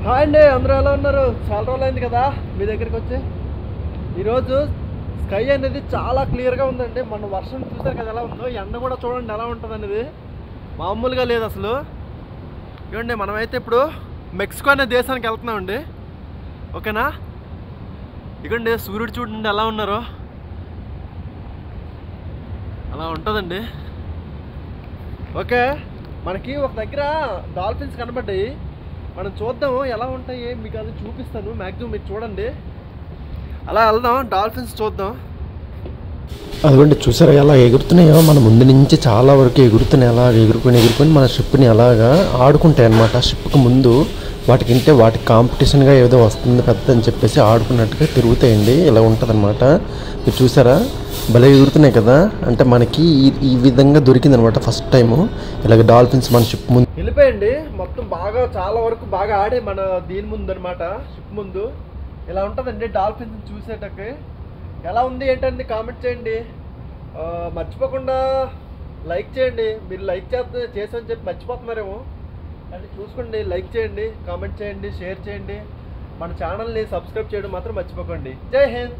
Hi అండి, అందరూ ఎలా ఉన్నారు? చాలా రోజులు అయింది కదా మీ దగ్గరికి వచ్చి. ఈరోజు స్కై అనేది చాలా క్లియర్గా ఉందండి. మన వర్షం చూసారు కదా ఎలా ఉందో, ఎండ కూడా చూడండి ఎలా ఉంటుంది అనేది, మామూలుగా లేదు అసలు. ఇవ్వండి, మనమైతే ఇప్పుడు మెక్సికో అనే దేశానికి వెళ్తున్నామండి. ఓకేనా? ఇవ్వండి, సూర్యుడు చూడండి ఎలా ఉన్నారో, అలా ఉంటుందండి. ఓకే, మనకి ఒక దగ్గర డాల్ఫిన్స్ కనబడ్డాయి. మనం చూద్దాము ఎలా ఉంటాయి, మీకు అది చూపిస్తాను. మ్యాక్సిమం మీరు చూడండి, అలా వెళ్దాం, డాల్ఫిన్స్ చూద్దాం. అదిగోండి, చూసారా ఎలా ఎగురుతున్నాయో. మన ముందు నుంచి చాలా వరకు ఎగురుతున్నాయి. అలా ఎగురుకొని మన షిప్ని అలాగా ఆడుకుంటాయి అన్నమాట. షిప్కి ముందు వాటికి కాంపిటీషన్గా ఏదో వస్తుంది పెద్ద అని చెప్పేసి ఆడుకున్నట్టుగా తిరుగుతాయండి. ఇలా ఉంటుంది అనమాట. మీరు చూసారా భలే ఎగురుతున్నాయి కదా. అంటే మనకి ఈ విధంగా దొరికింది అనమాట ఫస్ట్ టైము. ఇలాగ డాల్ఫిన్స్ మన షిప్ ముందు వెళ్ళిపోయండి. మొత్తం బాగా చాలా వరకు బాగా ఆడే మన దీని ముందు అనమాట, షిప్ ముందు ఇలా ఉంటుందండి. డాల్ఫిన్స్ చూసేటಕ್ಕೆ ఎలా ఉంది ఏంటండి కామెంట్ చేయండి. మర్చిపోకుండా లైక్ చేయండి. మీరు లైక్ చేసని చెప్పి మర్చిపోతున్నారేమో, అంటే చూసుకోండి, లైక్ చేయండి, కామెంట్ చేయండి, షేర్ చేయండి. మన ఛానల్ని సబ్స్క్రైబ్ చేయడం మాత్రం మర్చిపోకండి. జై హింద్.